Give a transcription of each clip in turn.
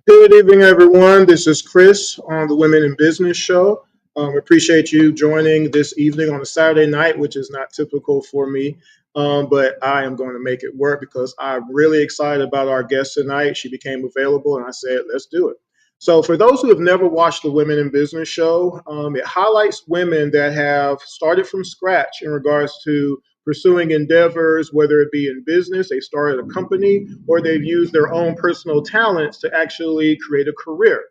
Good evening, everyone. This is Chris on the Women in Business Show. Appreciate you joining this evening on a Saturday night, which is not typical for me, but I am going to make it work because I'm really excited about our guest tonight. She became available, and I said, let's do it. So, for those who have never watched the Women in Business Show, it highlights women that have started from scratch in regards to pursuing endeavors, whether it be in business, they started a company, or they've used their own personal talents to actually create a career.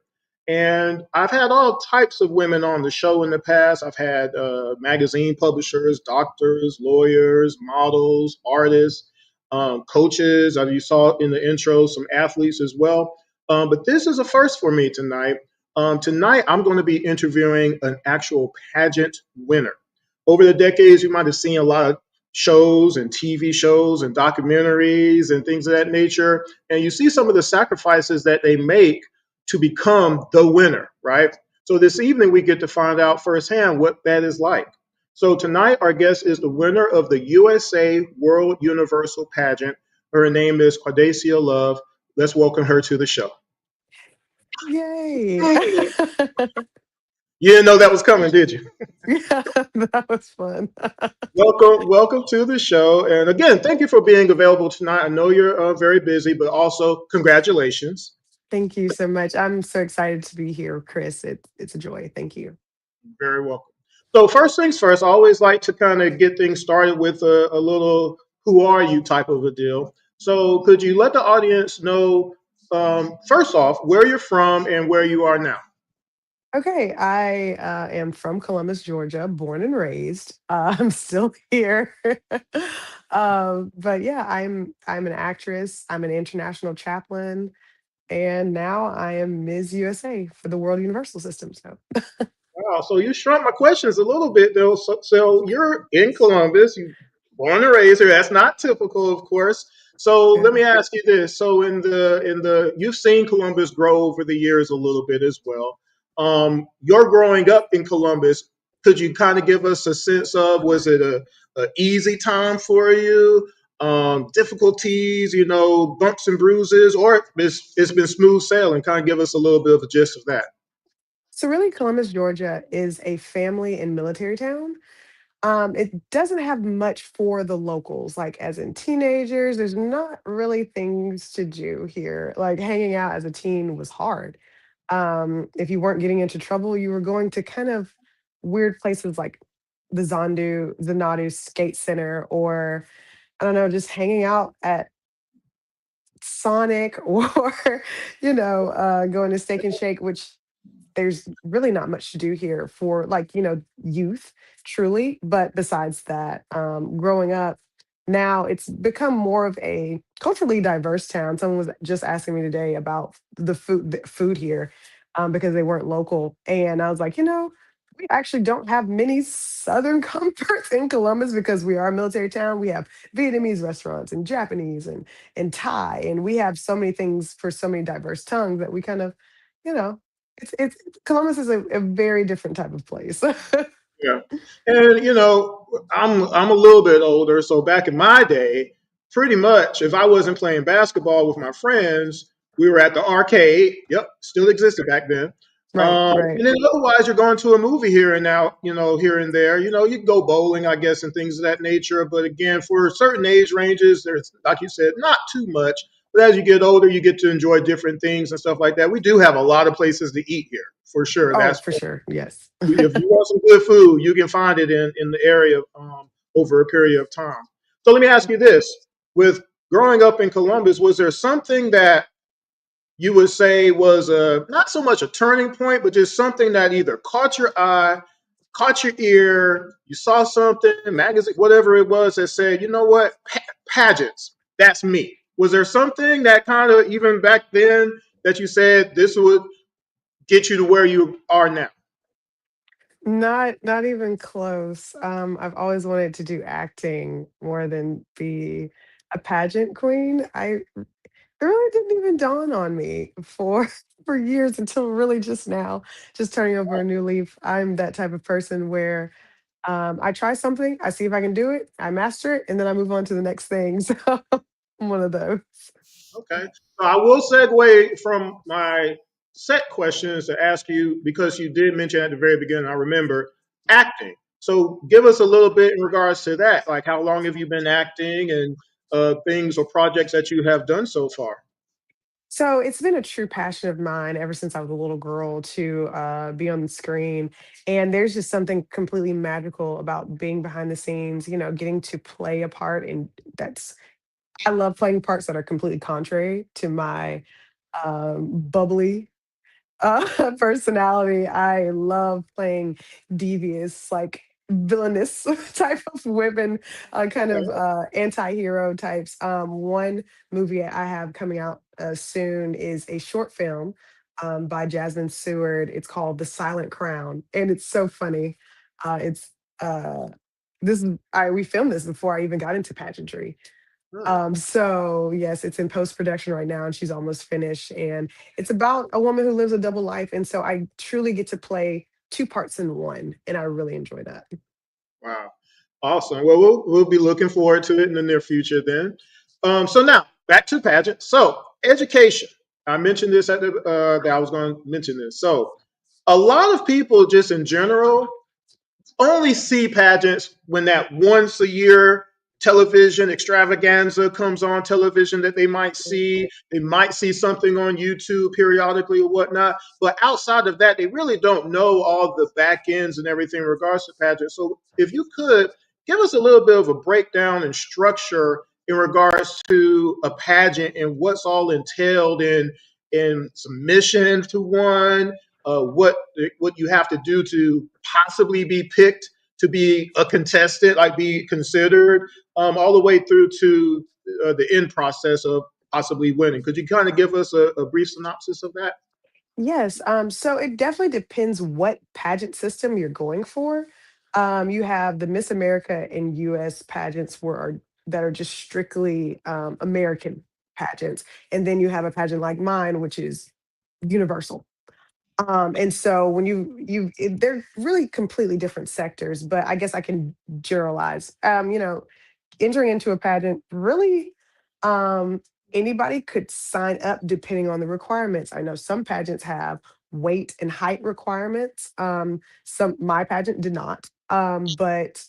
And I've had all types of women on the show in the past. I've had magazine publishers, doctors, lawyers, models, artists, coaches. As you saw in the intro, some athletes as well. But this is a first for me tonight. Tonight, I'm going to be interviewing an actual pageant winner. Over the decades, you might have seen a lot of shows and TV shows and documentaries and things of that nature. And you see some of the sacrifices that they make to become the winner, right? So this evening, we get to find out firsthand what that is like. So tonight, our guest is the winner of the USA World Universal Pageant. Her name is Quadasia Love. Let's welcome her to the show. Yay. You didn't know that was coming, did you? Yeah, that was fun. Welcome to the show. And again, thank you for being available tonight. I know you're very busy, but also congratulations. Thank you so much. I'm so excited to be here, Chris. It's a joy. Thank you. Very welcome. So first things first, I always like to kind of get things started with a little "Who are you?" type of a deal. So could you let the audience know first off where you're from and where you are now? Okay, I am from Columbus, Georgia, born and raised. I'm still here, but yeah, I'm an actress. I'm an international chaplain, and now I am Ms. USA for the World Universal System. So Wow, so you shrunk my questions a little bit though. So you're in Columbus, you born and raised here. That's not typical, of course. So let yeah. me ask you this. So in the you've seen Columbus grow over the years a little bit as well. You're growing up in Columbus. Could you kind of give us a sense of was it a easy time for you? Difficulties, bumps and bruises, or it's been smooth sailing. Kind of give us a little bit of a gist of that. So really, Columbus, Georgia, is a family and military town. It doesn't have much for the locals, like as in teenagers, there's not really things to do here. Like hanging out as a teen was hard. If you weren't getting into trouble, you were going to kind of weird places like the Zanadu Skate Center, or I don't know, just hanging out at Sonic or, going to Steak and Shake, which there's really not much to do here for like youth truly, but besides that, growing up, now it's become more of a culturally diverse town. Someone was just asking me today about the food here, because they weren't local, and I was like, we actually don't have many southern comforts in Columbus because we are a military town. We have Vietnamese restaurants and Japanese and Thai, and we have so many things for so many diverse tongues that we kind of, you know, it's Columbus is a very different type of place. Yeah, and I'm a little bit older, so back in my day, pretty much if I wasn't playing basketball with my friends, we were at the arcade. Yep, still existed back then. Right, right. And then otherwise, you're going to a movie here and now, here and there. You can go bowling, I guess, and things of that nature. But again, for certain age ranges, there's, like you said, not too much. But as you get older, you get to enjoy different things and stuff like that. We do have a lot of places to eat here, for sure. Oh, That's for sure. Yes. if you want some good food, you can find it in the area over a period of time. So let me ask you this: with growing up in Columbus, was there something that you would say was not so much a turning point, but just something that either caught your eye, caught your ear, you saw something, magazine, whatever it was that said, you know what, pageants, that's me. Was there something that kind of even back then that you said this would get you to where you are now? Not even close. I've always wanted to do acting more than be a pageant queen. It really didn't even dawn on me for for years until really just now, just turning over a new leaf. I'm that type of person where I try something, I see if I can do it, I master it, and then I move on to the next thing. So I'm one of those. Okay. So I will segue from my set questions to ask you because you did mention at the very beginning, I remember acting. So give us a little bit in regards to that. Like, how long have you been acting and things or projects that you have done so far? So it's been a true passion of mine ever since I was a little girl to be on the screen. And there's just something completely magical about being behind the scenes, getting to play a part. And that's, I love playing parts that are completely contrary to my bubbly personality. I love playing devious, like villainous type of women, kind of Okay. anti-hero types. One movie I have coming out soon is a short film by Jasmine Seward. It's called The Silent Crown, and it's so funny. It's this is I we filmed this before I even got into pageantry. Really? So yes, it's in post production right now, and she's almost finished. And it's about a woman who lives a double life, and so I truly get to play two parts in one, and I really enjoy that. Wow. Awesome. Well, we'll be looking forward to it in the near future then. So now back to pageant. So education. I mentioned this at the that I was going to mention this. So a lot of people just in general only see pageants when that once a year television extravaganza comes on television that they might see. They might see something on YouTube periodically or whatnot. But outside of that, they really don't know all the back ends and everything in regards to pageants. So if you could give us a little bit of a breakdown and structure in regards to a pageant and what's all entailed in submission to one, what you have to do to possibly be picked to be a contestant, like be considered, all the way through to the end process of possibly winning. Could you kind of give us a brief synopsis of that? Yes, so it definitely depends what pageant system you're going for. You have the Miss America and US pageants that are just strictly American pageants, and then you have a pageant like mine, which is universal. And so when they're really completely different sectors, but I guess I can generalize. Entering into a pageant, really, um, anybody could sign up depending on the requirements. I know some pageants have weight and height requirements. Some my pageant did not. But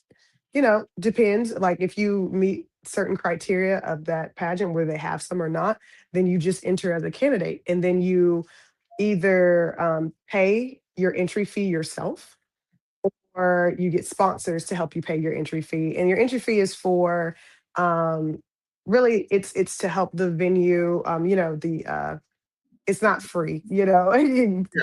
depends. Like if you meet certain criteria of that pageant, where they have some or not, then you just enter as a candidate, and then you either pay your entry fee yourself, or you get sponsors to help you pay your entry fee. And your entry fee is for um, really it's to help the venue. The it's not free, Yeah.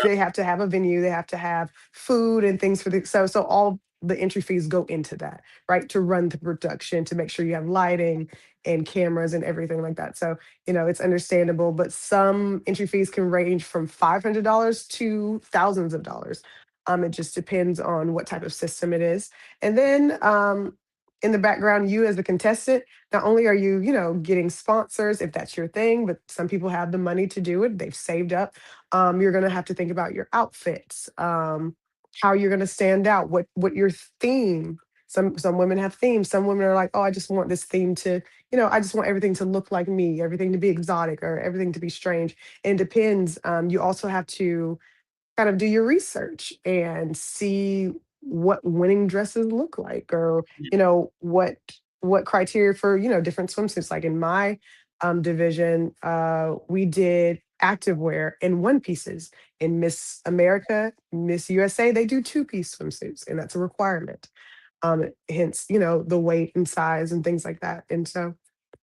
they have to have a venue, they have to have food and things for the so all the entry fees go into that, right? To run the production, to make sure you have lighting and cameras and everything like that. So, it's understandable, but some entry fees can range from $500 to thousands of dollars. It just depends on what type of system it is. And then in the background, you as the contestant, not only are you, getting sponsors if that's your thing, but some people have the money to do it. They've saved up. You're going to have to think about your outfits, how you're going to stand out, what your theme. Some women have themes. Some women are like, oh, I just want this theme to, I just want everything to look like me, everything to be exotic, or everything to be strange. And it depends. You also have to kind of do your research and see what winning dresses look like, or what criteria for different swimsuits. Like in my division, we did activewear and one pieces. In Miss America, Miss USA, they do two-piece swimsuits, and that's a requirement. Hence, the weight and size and things like that. And so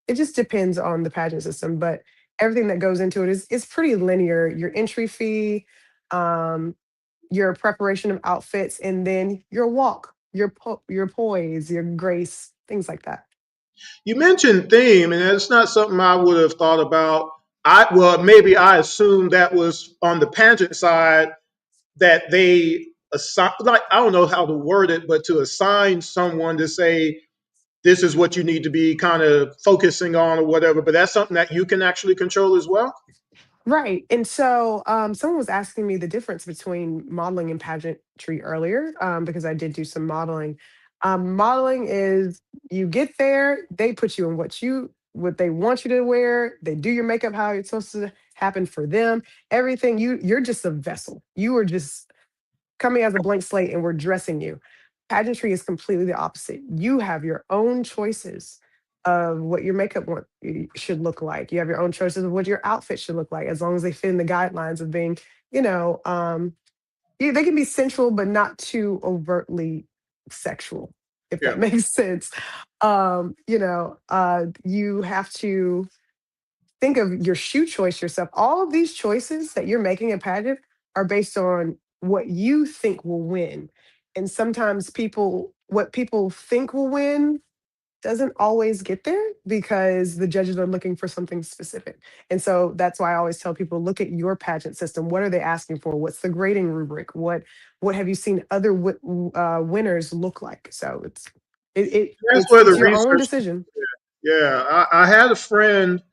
it just depends on the pageant system, but everything that goes into it is pretty linear. Your entry fee, um, your preparation of outfits, and then your walk, your poise, your grace, things like that. You mentioned theme, and it's not something I would have thought about. Maybe I assumed that was on the pageant side that they assign, like I don't know how to word it, but to assign someone to say this is what you need to be kind of focusing on or whatever. But that's something that you can actually control as well. Right. And so someone was asking me the difference between modeling and pageantry earlier, because I did do some modeling. Modeling is you get there, they put you in what you what they want you to wear. They do your makeup how it's supposed to happen for them. Everything you're just a vessel. You are just coming as a blank slate and we're dressing you. Pageantry is completely the opposite. You have your own choices of what your makeup should look like. You have your own choices of what your outfit should look like, as long as they fit in the guidelines of being, you know, they can be sensual, but not too overtly sexual, if Yeah. that makes sense. You have to think of your shoe choice yourself. All of these choices that you're making in pageant are based on what you think will win. And sometimes what people think will win doesn't always get there because the judges are looking for something specific. And so that's why I always tell people, look at your pageant system. What are they asking for? What's the grading rubric? What have you seen other winners look like? So That's where the it's your own research. decision. Yeah, I had a friend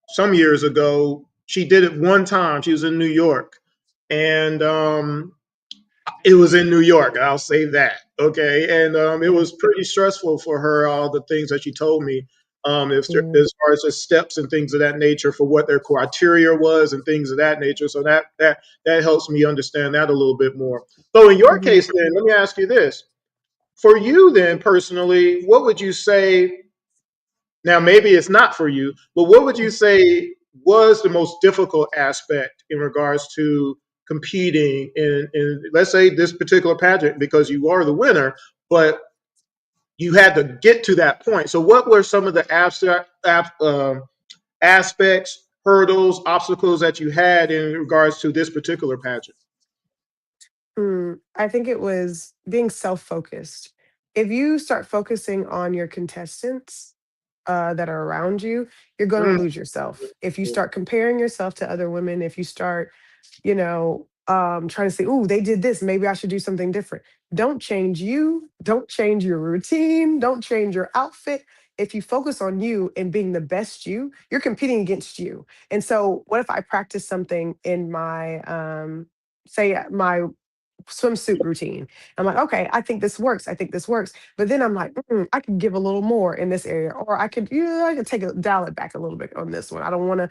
some years ago. She did it one time. She was in New York, and it was in New York. I'll say that. Okay, and it Yeah. was pretty stressful for her. All the things that she told me, Yeah. as far as the steps and things of that nature for what their criteria was and things of that nature. So that helps me understand that a little bit more. So in your Mhm. case, then, let me ask you this: for you, then personally, what would you say? Now, maybe it's not for you, but what would you say was the most difficult aspect in regards to competing in let's say, this particular pageant, because you are the winner, but you had to get to that point. So, what were some of the aspects, hurdles, obstacles that you had in regards to this particular pageant? I think it was being self-focused. If you start focusing on your contestants that are around you, you're going to Mm, lose yourself. If you start comparing yourself to other women, if you start, trying to say, "Ooh, they did this. Maybe I should do something different." Don't change you. Don't change your routine. Don't change your outfit. If you focus on you and being the best you, you're competing against you. And so, what if I practice something in my swimsuit routine? I'm like, okay, I think this works. I think this works. But then I'm like, I could give a little more in this area, or I could dial it back a little bit on this one. I don't want to,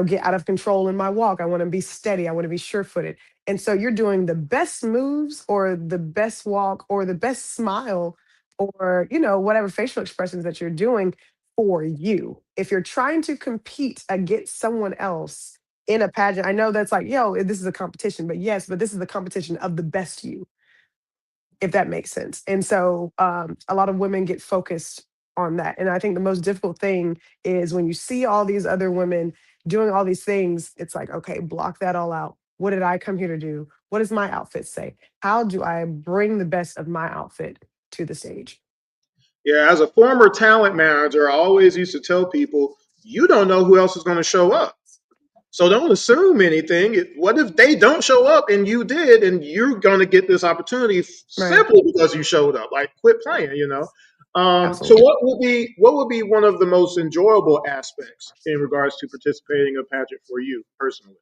get out of control in my walk. I want to be steady. I want to be sure footed. And so you're doing the best moves, or the best walk, or the best smile, or whatever facial expressions that you're doing for you. If you're trying to compete against someone else in a pageant, I know that's like, yo, this is a competition, but yes, but this is the competition of the best you, if that makes sense. And so a lot of women get focused on that. And I think the most difficult thing is when you see all these other women doing all these things, it's like, okay, block that all out. What did I come here to do? What does my outfit say? How do I bring the best of my outfit to the stage? yeah, as a former talent manager, I always used to tell people, you don't know who else is going to show up. So don't assume anything. What if they don't show up and you did, and you're going to get this opportunity Right. simply because you showed up? Like, quit playing. So Absolutely. what would be one of the most enjoyable aspects in regards to participating in a pageant for you personally?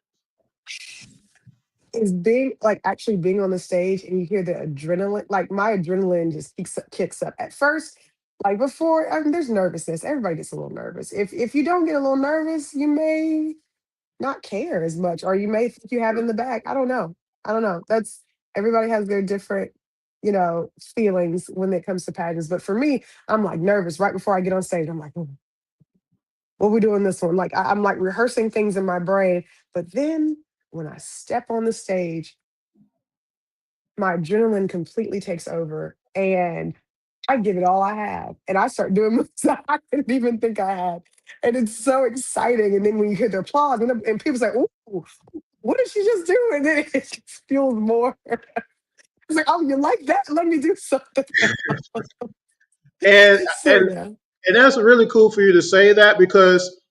Is being like actually being on the stage and you hear the adrenaline, like my adrenaline just kicks up at first. Like before, I mean, there's nervousness. Everybody gets a little nervous. If you don't get a little nervous, you may not care as much, or you may think you have in the bag. I don't know. I don't know. That's Everybody has their different, feelings when it comes to pageants. But for me, I'm like nervous right before I get on stage. I'm like, "Ooh, what we doing this one?" Like I'm like rehearsing things in my brain. But then when I step on the stage, my adrenaline completely takes over and I give it all I have. And I start doing moves that I didn't even think I had. And it's so exciting. And then when you hear the applause and people say, "Ooh, what did she just do?" And then it just feels more. It's like, "Oh, you like that? Let me do something." And So and yeah. and that's really cool for you to say that, because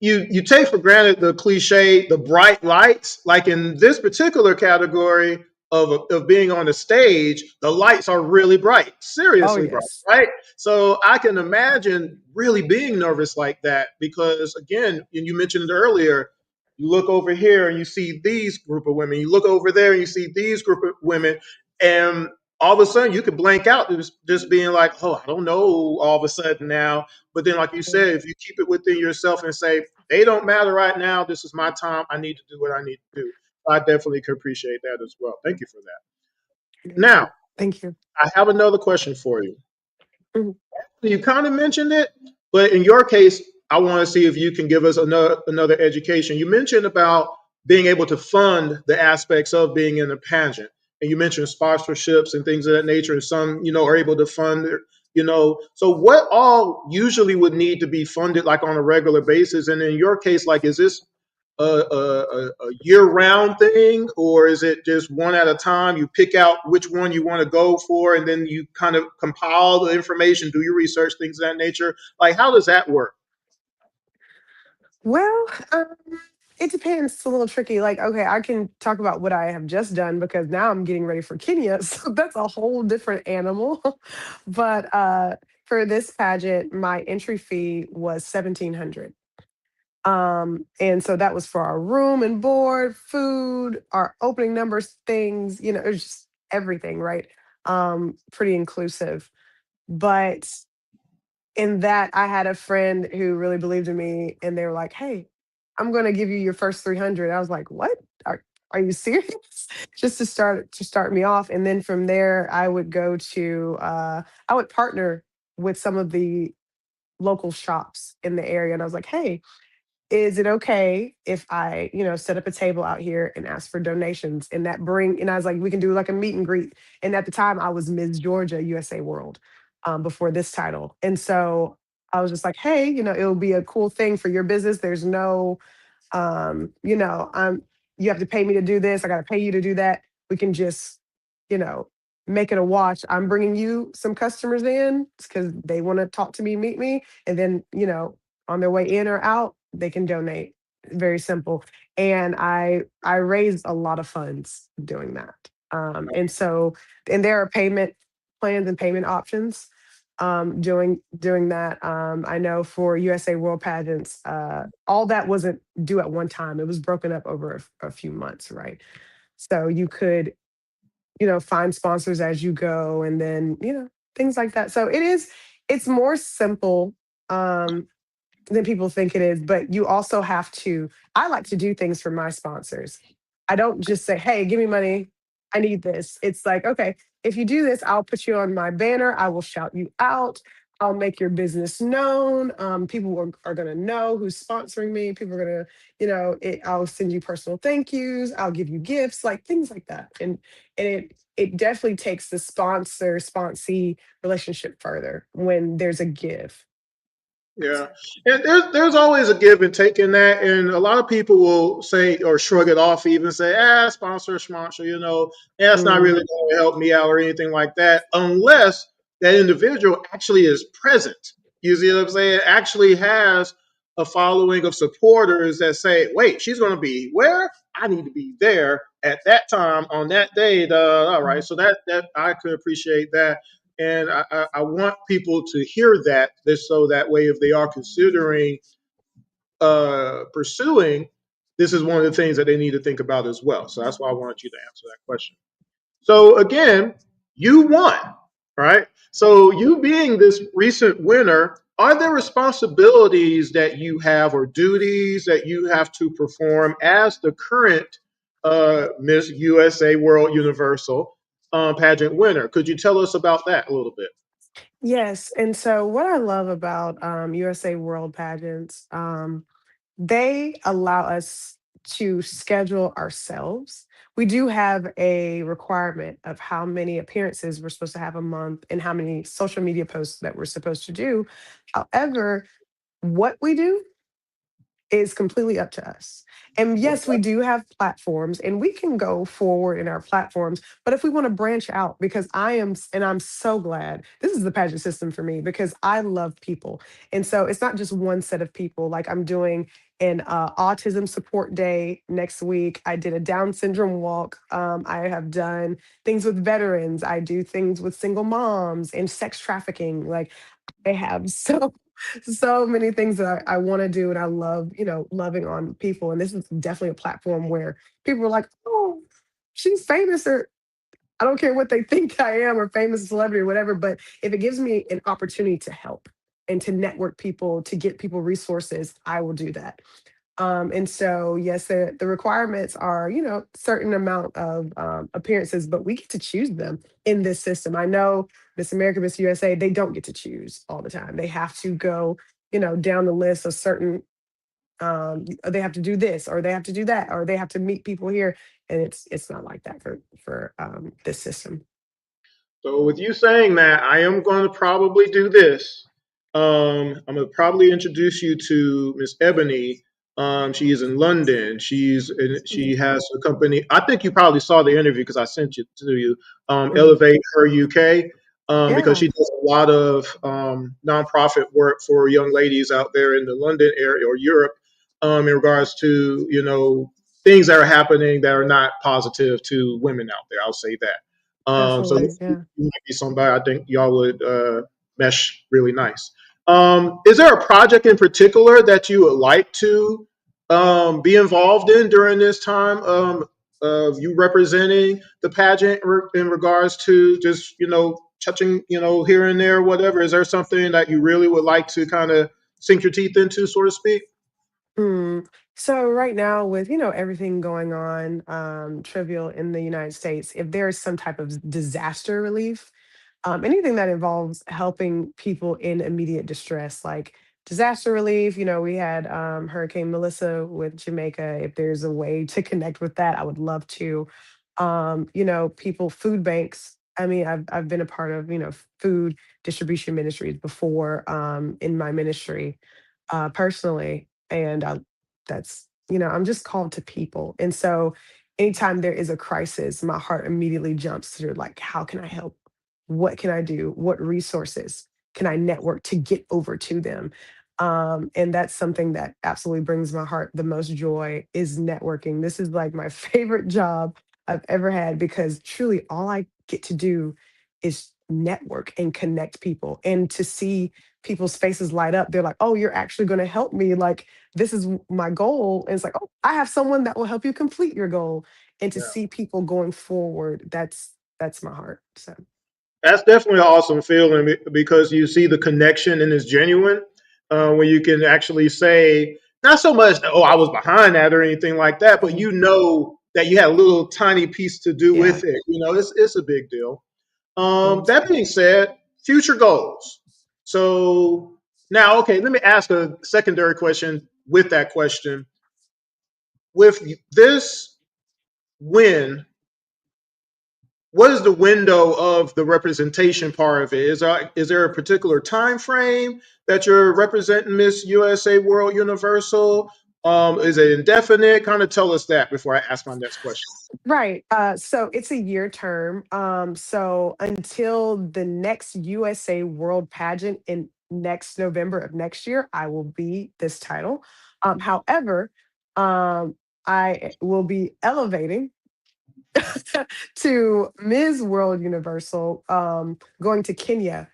you take for granted the cliche, the bright lights. Like in this particular category of being on the stage, the lights are really bright, Oh seriously bright, yes. right? So I can imagine really being nervous like that, because again, and you mentioned it earlier, you look over here and you see these group of women, you look over there and you see these group of women, and all of a sudden you could blank out just being like, oh, I don't know all of a sudden now. But then, like you said, if you keep it within yourself and say, they don't matter right now, this is my time, I need to do what I need to do. I definitely could appreciate that as well. Thank you for that. Yes. Now, Thank you. I have another question for you. Mhm. You kind of mentioned it, but in your case, I want to see if you can give us another education. You mentioned about being able to fund the aspects of being in a pageant, and you mentioned sponsorships and things of that nature. And some, are able to fund it. So what all usually would need to be funded, like on a regular basis? And in your case, like, is this a year-round thing, or is it just one at a time? You pick out which one you want to go for, and then you kind of compile the information, do your research, things of that nature. Like, how does that work? Well, it depends. It's a little tricky. Like, okay, I can talk about what I have just done because now I'm getting ready for Kenya. So that's a whole different animal. But for this pageant, my entry fee was 1,700. And so that was for our room and board, food, our opening numbers, things, it was just everything, right? Pretty inclusive. But in that, I had a friend who really believed in me, and they were like, "Hey, I'm going to give you your first 300." I was like, "What? Are you serious?" Just to start me off, and then from there, I would go to I would partner with some of the local shops in the area, and I was like, "Hey, is it okay if I, set up a table out here and ask for donations?" And I was like, we can do like a meet and greet. And at the time I was Ms. Georgia USA World, before this title. And so I was just like, hey, it'll be a cool thing for your business. There's no I'm you have to pay me to do this. I got to pay you to do that. We can just, you know, make it a wash. I'm bringing you some customers in because they want to talk to me, meet me, and then, on their way in or out, they can donate. Very simple. And I raised a lot of funds doing that. And there are payment plans and payment options, doing that. I know for USA World Pageants, all that wasn't due at one time. It was broken up over a few months, right? So you could, find sponsors as you go, and then, things like that. So it's more simple. Um, than people think it is, but you also have to I like to do things for my sponsors. I don't just say, "Hey, give me money. I need this." It's like, "Okay, if you do this, I'll put you on my banner. I will shout you out. I'll make your business known. People are going to know who's sponsoring me. People are going to, I'll send you personal thank yous. I'll give you gifts, like things like that." And it definitely takes the sponsor sponsee relationship further when there's a give. Yeah, and there's always a give and take in that, and a lot of people will say or shrug it off, even say, sponsor, yeah, that's not really Mhm. going to help me out or anything like that, unless that individual actually is present. You see what I'm saying? Actually has a following of supporters that say, wait, she's going to be where? I need to be there at that time on that day. All right, so that I could appreciate that, and I want people to hear that, this, so that way, if they are considering pursuing, this is one of the things that they need to think about as well. So that's why I wanted you to answer that question. So again, you won, right? So you being this recent winner, are there responsibilities that you have or duties that you have to perform as the current Miss USA World Universal pageant winner? Could you tell us about that a little bit? Yes, and so what I love about, USA World Pageants, they allow us to schedule ourselves. We do have a requirement of how many appearances we're supposed to have a month and how many social media posts that we're supposed to do. However, what we do is completely up to us. And yes, we do have platforms and we can go forward in our platforms. But if we want to branch out, because I'm so glad this is the pageant system for me because I love people. And so it's not just one set of people. Like I'm doing an autism support day next week. I did a Down syndrome walk. I have done things with veterans. I do things with single moms and sex trafficking. Like I have so many things that I want to do, and I love, loving on people. And this is definitely a platform where people are like, "Oh, she's famous," or I don't care what they think I am or famous celebrity or whatever, but if it gives me an opportunity to help and to network people, to get people resources, I will do that. And so, yes, the requirements are, certain amount of appearances, but we get to choose them in this system. I know Miss America, Miss USA, they don't get to choose all the time. They have to go, down the list of certain. They have to do this, or they have to do that, or they have to meet people here, and it's not like that for this system. So with you saying that, I am going to probably do this. I'm going to probably introduce you to Miss Ebony. She is in London. She Yeah. has a company. I think you probably saw the interview because I sent it to you. Mhm. Elevate Her UK, because Yeah, she does a lot of nonprofit work for young ladies out there in the London area or Europe, in regards to things that are happening that are not positive to women out there. I'll say that. So absolutely. this Yeah. might be somebody I think y'all would mesh really nice. Is there a project in particular that you would like to be involved in during this time of you representing the pageant in regards to just touching here and there, whatever? Is there something that you really would like to kind of sink your teeth into, so to speak? Mm. So right now, with everything going on, trivial in the United States, if there is some type of disaster relief, anything that involves helping people in immediate distress, like disaster relief. We had Hurricane Melissa with Jamaica. If there's a way to connect with that, I would love to. People, food banks. I mean, I've been a part of food distribution ministries before in my ministry personally, and that's I'm just called to people, and so anytime there is a crisis, my heart immediately jumps to like, how can I help? What can I do? What resources can I network to get over to them? And that's something that absolutely brings my heart the most joy is networking. This is like my favorite job I've ever had because truly all I get to do is network and connect people and to see people's faces light up. They're like, oh, you're actually going to help me. Like, this is my goal. And it's like, oh, I have someone that will help you complete your goal. And to see people going forward, that's my heart. So That's definitely an awesome feeling because you see the connection and it's genuine. When you can actually say, not so much, oh, I was behind that or anything like that, but mhm. you know that you had a little tiny piece to do Yeah, with it. It's a big deal. it is. That being said, future goals. So now, okay, let me ask a secondary question with that question. With this win, what is the window of the representation part of it? Is there a particular time frame that you're representing Miss USA World Universal? Is it indefinite? Kind of tell us that before I ask my next question. Right. So it's a year term. So until the next USA World Pageant in next November of next year, I will be this title. However, I will be elevating to Ms. World Universal, going to Kenya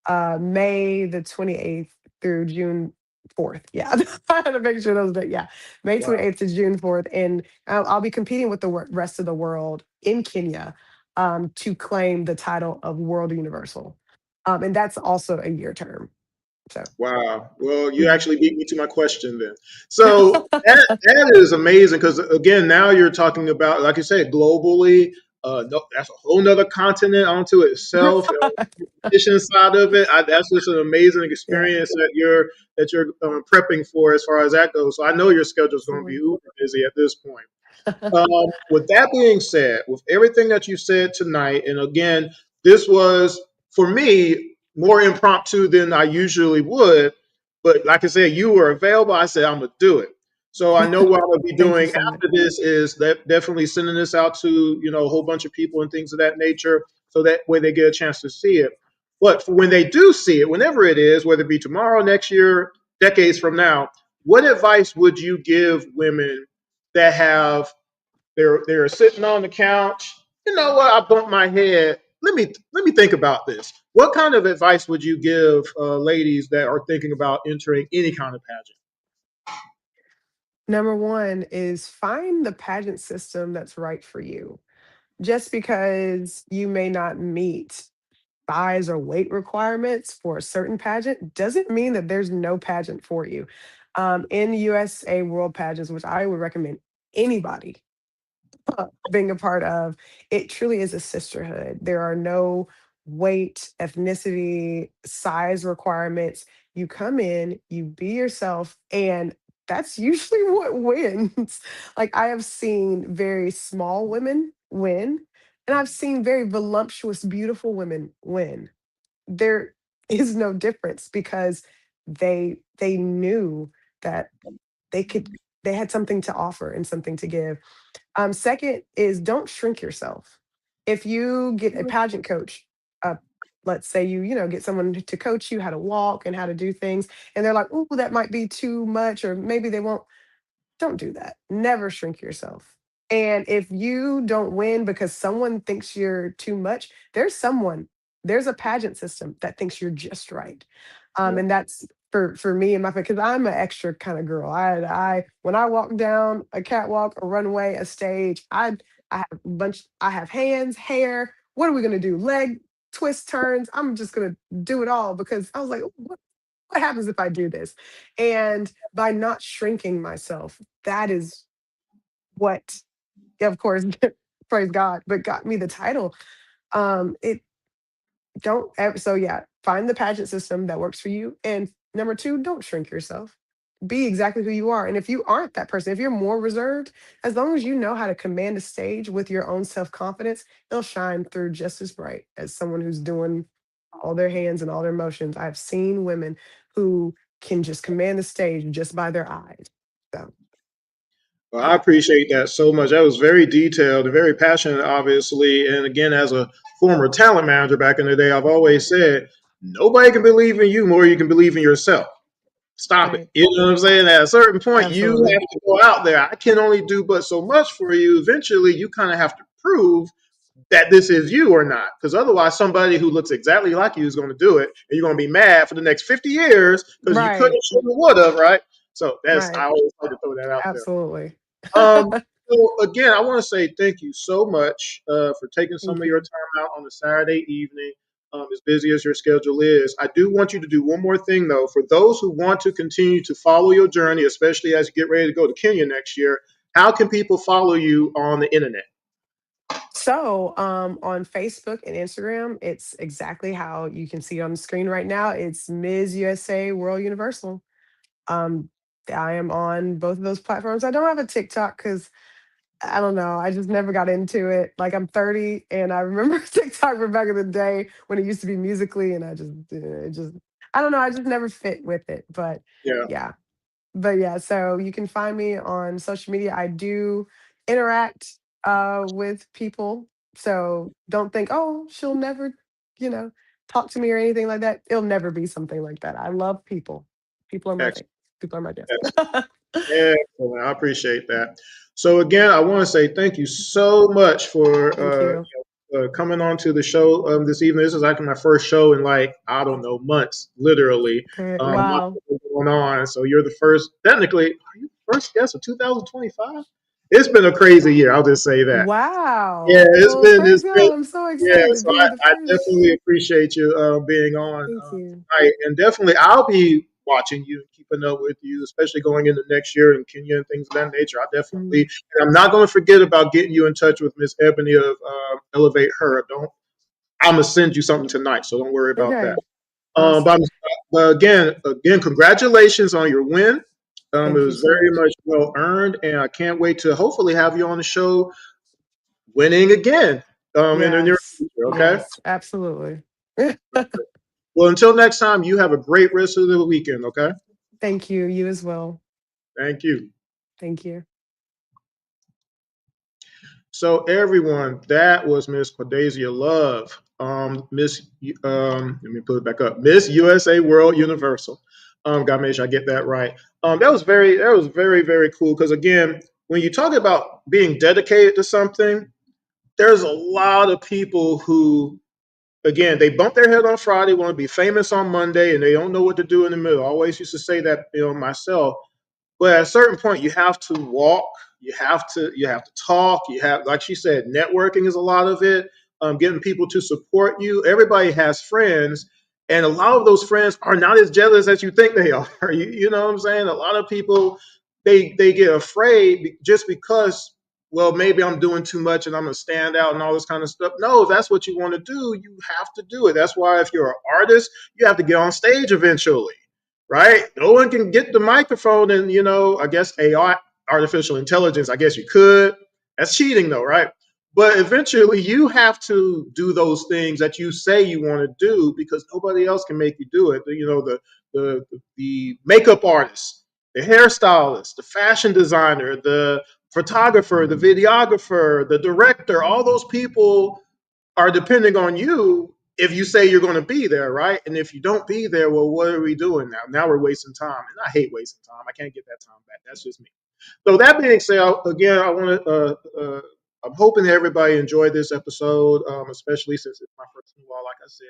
May the 28th through June 4th. Yeah, I had to make sure those dates. Yeah, May Wow. 28th to June 4th. And I'll be competing with the rest of the world in Kenya to claim the title of World Universal. And that's also a year term. So, Wow. Well, you mhm. actually beat me to my question then. So that is amazing because again, now you're talking about, like you said, globally. No, that's a whole nother continent onto itself. Competition side of it, that's just an amazing Yeah, experience that you're prepping for as far as that goes. So I know your schedule is going to be absolutely. uber busy at this point. With that being said, with everything that you said tonight, and again, this was for me more impromptu than I usually would. But like I said, you were available. I said I'm gonna do it. So I know what I'm gonna be Thank you doing so much. after this is that definitely sending this out to a whole bunch of people and things of that nature, so that way they get a chance to see it. But for when they do see it, whenever it is, whether it be tomorrow, next year, decades from now, what advice would you give women that have they're sitting on the couch. You know what? I bumped my head. Let me think about this. What kind of advice would you give ladies that are thinking about entering any kind of pageant? Number one is find the pageant system that's right for you. just because you may not meet size or weight requirements for a certain pageant doesn't mean that there's no pageant for you. In USA World Pageants, which I would recommend anybody being a part of, it truly is a sisterhood. There are no weight, ethnicity, size requirements. You come in, you be yourself, and that's usually what wins. Like, I have seen very small women win, and I've seen very voluptuous, beautiful women win. There is no difference because they knew that they could they had something to offer and something to give. Second is don't shrink yourself. If you get a pageant coach, uh, let's say you get someone to coach you how to walk and how to do things, and they're like, "Ooh, that might be too much," or maybe they won't. Don't do that. Never shrink yourself. And if you don't win because someone thinks you're too much, there's a pageant system that thinks you're just right. Yeah. And that's for me and my because I'm an extra kind of girl. I when I walk down a catwalk, a runway, a stage, I have I have hands, hair. What are we gonna do? Leg twist turns. I'm just gonna do it all because I was like, what happens if I do this? And by not shrinking myself, that is what, yeah, of course, praise God, but got me the title. It don't ever, so yeah, find the pageant system that works for you. And number two, don't shrink yourself. Be exactly who you are. And if you aren't that person, if you're more reserved, as long as you know how to command a stage with your own self confidence, it'll shine through just as bright as someone who's doing all their hands and all their motions. I've seen women who can just command the stage just by their eyes. So, Well, I yeah, appreciate that so much. That was very detailed and very passionate, obviously. And again, as a former talent manager back in the day, I've always said nobody can believe in you more than you can believe in yourself. Stop it. right. You know what I'm saying? At a certain point, you Absolutely. have to go out there. I can only do but so much for you. Eventually, you kind of have to prove that this is you or not. Because otherwise, somebody who looks exactly like you is going to do it, and you're going to be mad for the next 50 years because you couldn't, Right. should have, would have, right? So I Right. always like to throw that out there. Absolutely. Um, so again, I want to say thank you so much for taking some Thank of your you. time out on a Saturday evening. As busy as your schedule is, I do want you to do one more thing though. For those who want to continue to follow your journey, especially as you get ready to go to Kenya next year, how can people follow you on the internet? So, on Facebook and Instagram, it's exactly how you can see on the screen right now. It's Ms. USA World Universal. Um, I am on both of those platforms. I don't have a TikTok because I don't know. I just never got into it. Like, I'm 30, and I remember TikTok from back in the day when it used to be Musically, and it just I don't know. I just never fit with it. But Yeah, yeah, yeah. So you can find me on social media. I do interact with people. So don't think, oh, she'll never, you know, talk to me or anything like that. It'll never be something like that. I love people. People are my thing. excellent. People are my jam. Excellent. I appreciate that. So again, I want to say thank you so much for Thank you. coming on to the show this evening. This is actually my first show in like I don't know months, literally. Lots Wow. of things going on. So you're the first. Technically, are you the first guest of 2025? It's been a crazy year. I'll just say that. Yeah, Wow. Well, it's praise been God. I'm so yeah. excited to So be the I first. definitely appreciate you being on Thank you. tonight, and definitely I'll be watching you and keeping up with you, especially going into next year in Kenya and things of that nature. I definitely, Mm. and I'm not going to forget about getting you in touch with Miss Ebony of Elevate Her. Don't I'm gonna send you something tonight, so don't worry about that. Okay. But, Awesome. again, congratulations on your win. It Thank you was so very much. much well earned, and I can't wait to hopefully have you on the show winning again in the near Yes. future. Okay. Yes. Absolutely. Well, until next time, you have a great rest of the weekend. Okay. Thank you. You as well. Thank you. Thank you. So, everyone, that was Miss Quadasia Love, let me put it back up, Miss USA World Universal. Gotta make sure I get that right. That was very, very cool because again, when you talk about being dedicated to something, there's a lot of people who again, they bump their head on Friday, want to be famous on Monday, and they don't know what to do in the middle. I always used to say that, myself. But at a certain point, you have to walk. you have to talk. You have, like she said, networking is a lot of it. Getting people to support you. Everybody has friends, and a lot of those friends are not as jealous as you think they are. You know what I'm saying? A lot of people they get afraid just because, well, maybe I'm doing too much and I'm gonna stand out and all this kind of stuff. No, if that's what you want to do, you have to do it. That's why if you're an artist, you have to get on stage eventually, right? No one can get the microphone, and I guess AI, artificial intelligence, I guess you could. That's cheating though, right? But eventually you have to do those things that you say you want to do because nobody else can make you do it. The makeup artist, the hairstylist, the fashion designer, the photographer, the videographer, the director, all those people are depending on you if you say you're going to be there, right? And if you don't be there, well, what are we doing now? Now we're wasting time. And I hate wasting time. I can't get that time back. That's just me. So that being said, again, I want to. I'm hoping that everybody enjoyed this episode, especially since it's my first one. Like I said,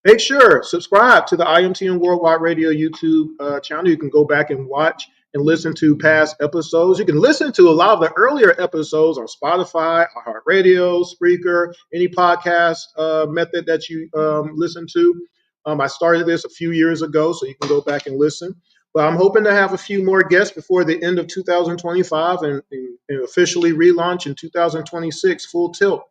make sure subscribe to the IMTN Worldwide Radio YouTube channel. You can go back and watch and listen to past episodes. You can listen to a lot of the earlier episodes on Spotify, iHeartRadio, Spreaker, any podcast method that you listen to. I started this a few years ago, so you can go back and listen. But I'm hoping to have a few more guests before the end of 2025 and officially relaunch in 2026 full tilt.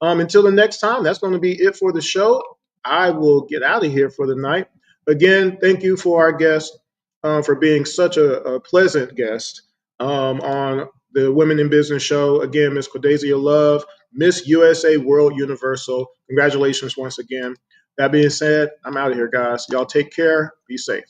Until the next time, that's going to be it for the show. I will get out of here for the night. Again, thank you for our guest for being such a pleasant guest on the Women in Business show. Again, Miss Quadasia Love, Miss USA World Universal. Congratulations once again. That being said, I'm out of here, guys. Y'all take care. Be safe.